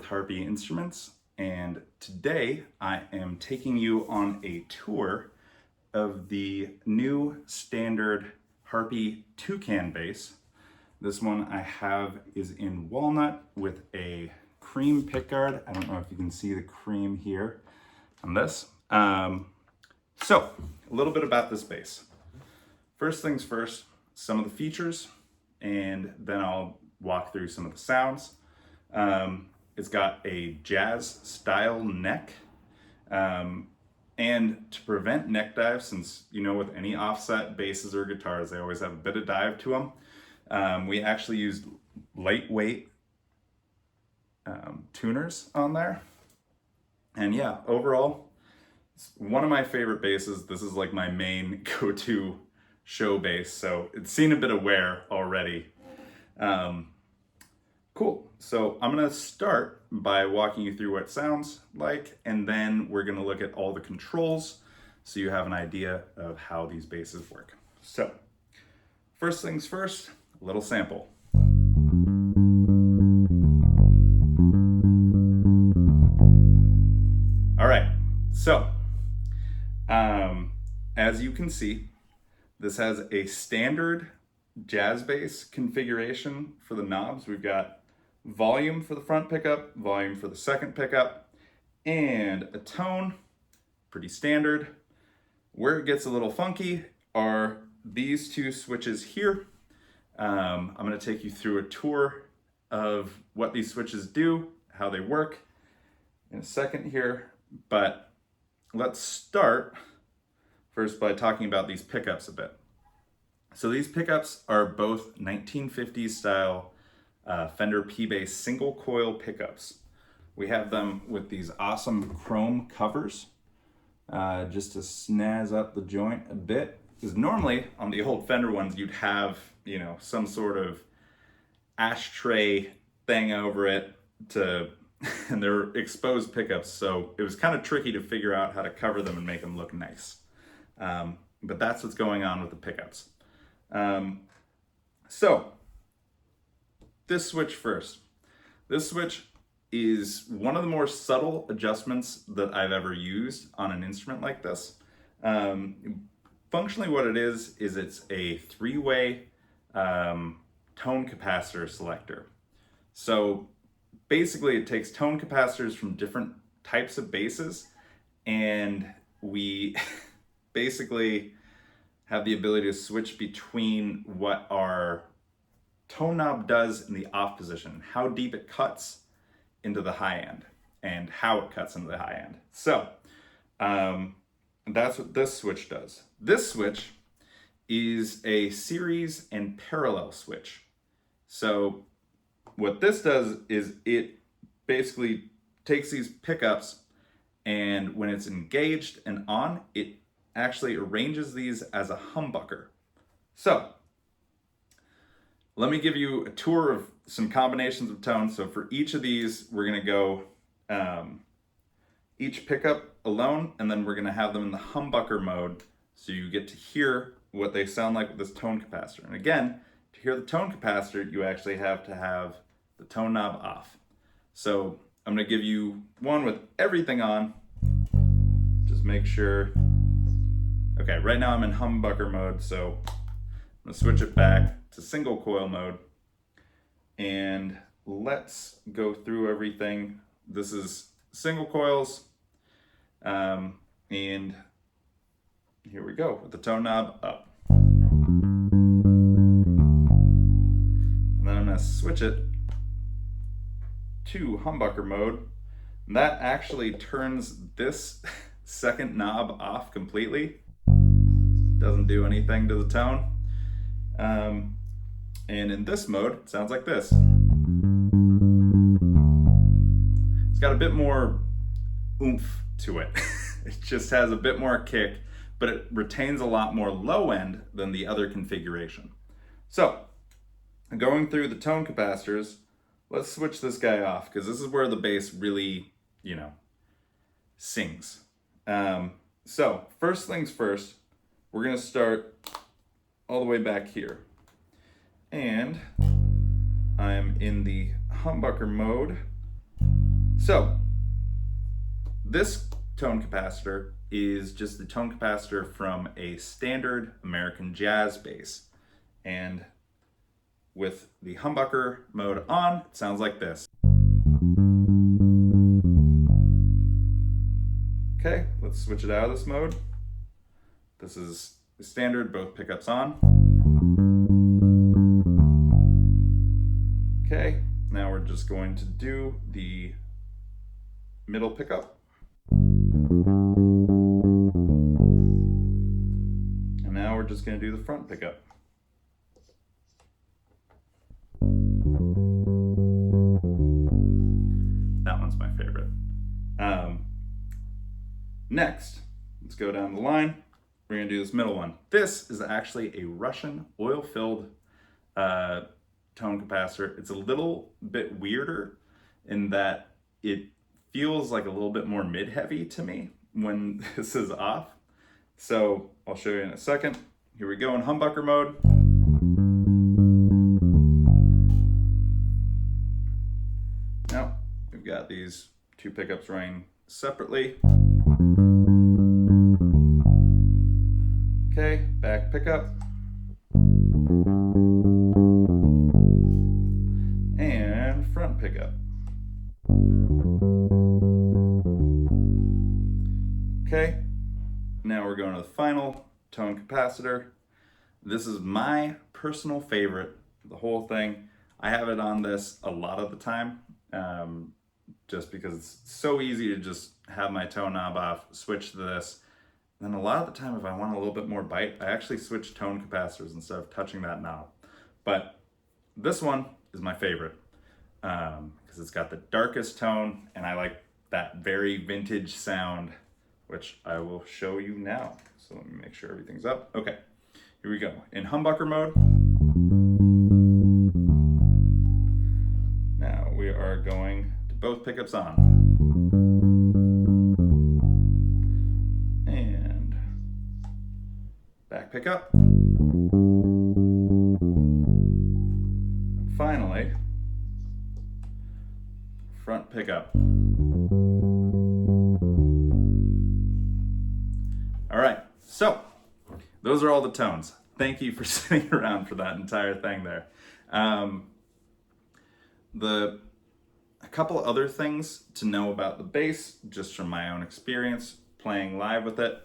with Harpy Instruments, and today I am taking you on a tour of the new standard Harpy toucan bass. This one I have is in walnut with a cream pickguard. I don't know if you can see the cream here on this. So a little bit about this bass. First things first, some of the features, and then I'll walk through some of the sounds. It's got a jazz style neck, and to prevent neck dive, since you know with any offset basses or guitars they always have a bit of dive to them, we actually used lightweight tuners on there. And yeah, overall it's one of my favorite basses. This is like my main go-to show bass, so it's seen a bit of wear already. Cool, so I'm gonna start by walking you through what it sounds like, and then we're gonna look at all the controls so you have an idea of how these basses work. So, first things first, a little sample. All right, so, as you can see, this has a standard jazz bass configuration for the knobs. We've got volume for the front pickup, volume for the second pickup, and a tone, pretty standard. Where it gets a little funky are these two switches here. I'm going to take you through a tour of what these switches do, how they work in a second here, but let's start first by talking about these pickups a bit. So these pickups are both 1950s style Fender P-Bass single coil pickups. We have them with these awesome chrome covers just to snazz up the joint a bit. Because normally on the old Fender ones you'd have, you know, some sort of ashtray thing over it and they're exposed pickups, so it was kind of tricky to figure out how to cover them and make them look nice. But that's what's going on with the pickups. So this switch first. This switch is one of the more subtle adjustments that I've ever used on an instrument like this. Functionally what it is it's a three-way tone capacitor selector. So basically it takes tone capacitors from different types of basses, and we basically have the ability to switch between what our tone knob does in the off position, how deep it cuts into the high end, and how it cuts into the high end. So that's what this switch does. This switch is a series and parallel switch. So what this does is it basically takes these pickups, and when it's engaged and on, it actually arranges these as a humbucker. So let me give you a tour of some combinations of tones. So for each of these, we're gonna go each pickup alone, and then we're gonna have them in the humbucker mode, so you get to hear what they sound like with this tone capacitor. And again, to hear the tone capacitor, you actually have to have the tone knob off. So I'm gonna give you one with everything on. Just make sure. Okay, right now I'm in humbucker mode, so I'm gonna switch it back to single coil mode, and let's go through everything. This is single coils, and here we go with the tone knob up. And then I'm gonna switch it to humbucker mode, and that actually turns this second knob off completely. Doesn't do anything to the tone. And in this mode, it sounds like this. It's got a bit more oomph to it. It just has a bit more kick, but it retains a lot more low end than the other configuration. So, going through the tone capacitors, let's switch this guy off, because this is where the bass really, you know, sings. So, first things first, we're gonna start all the way back here. And I'm in the humbucker mode, So this tone capacitor is just the tone capacitor from a standard American jazz bass. And with the humbucker mode on, it sounds like this. Okay, let's switch it out of this mode. This is standard, both pickups on. Okay, now we're just going to do the middle pickup. And now we're just going to do the front pickup. That one's my favorite. Next, let's go down the line. We're going to do this middle one. This is actually a Russian oil-filled tone capacitor. It's a little bit weirder in that it feels like a little bit more mid-heavy to me when this is off. So I'll show you in a second. Here we go in humbucker mode. Now we've got these two pickups running separately. Okay, back pickup. And front pickup. Okay, now we're going to the final tone capacitor. This is my personal favorite, the whole thing. I have it on this a lot of the time, just because it's so easy to just have my tone knob off, switch to this. And then a lot of the time, if I want a little bit more bite, I actually switch tone capacitors instead of touching that knob. But this one is my favorite because it's got the darkest tone, and I like that very vintage sound, which I will show you now. So let me make sure everything's up. Okay, here we go. In humbucker mode. Now we are going to both pickups on. And back pickup. And finally, front pickup. All right, so those are all the tones. Thank you for sitting around for that entire thing there. A couple other things to know about the bass, just from my own experience playing live with it.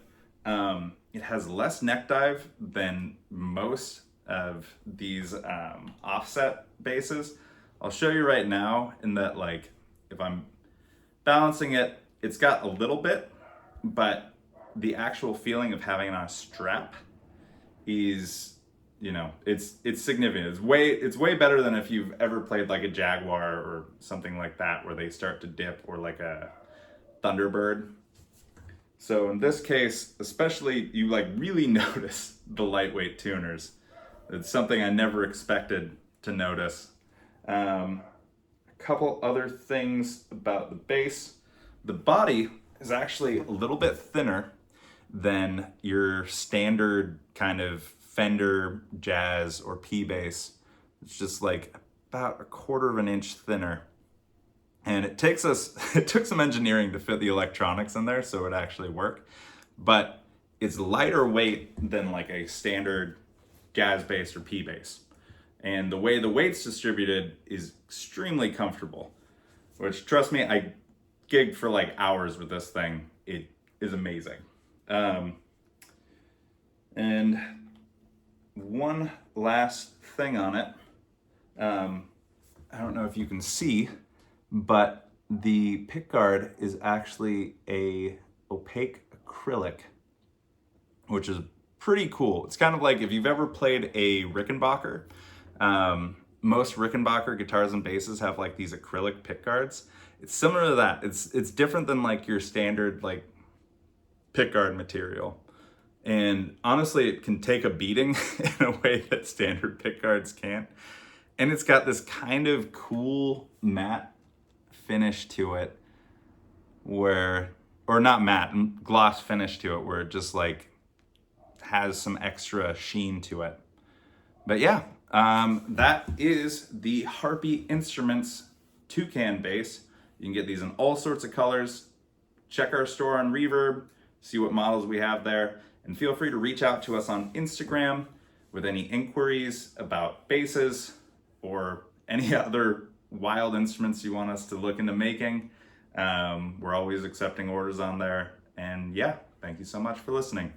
It has less neck dive than most of these offset basses. I'll show you right now in that, like, if I'm balancing it, it's got a little bit, but the actual feeling of having it on a strap is, you know, it's significant. It's way better than if you've ever played like a Jaguar or something like that, where they start to dip, or like a Thunderbird. So in this case, especially, you like really notice the lightweight tuners. It's something I never expected to notice. A couple other things about the bass. The body is actually a little bit thinner than your standard kind of Fender Jazz or P bass. It's just like about 1/4 inch thinner. And it took some engineering to fit the electronics in there so it would actually work. But it's lighter weight than like a standard jazz bass or P bass. And the way the weight's distributed is extremely comfortable, which, trust me, I gigged for like hours with this thing. It is amazing. And one last thing on it. I don't know if you can see, but the pickguard is actually a opaque acrylic, which is pretty cool. It's kind of like if you've ever played a Rickenbacker. Most Rickenbacker guitars and basses have like these acrylic pickguards. It's similar to that. It's different than like your standard like pickguard material. And honestly, it can take a beating in a way that standard pickguards can't. And it's got this kind of cool matte finish to it where, or not matte, gloss finish to it, where it just like has some extra sheen to it. But yeah, that is the Harpy Instruments Toucan bass. You can get these in all sorts of colors. Check our store on Reverb, see what models we have there, and feel free to reach out to us on Instagram with any inquiries about basses or any other wild instruments you want us to look into making. We're always accepting orders on there. And yeah, thank you so much for listening.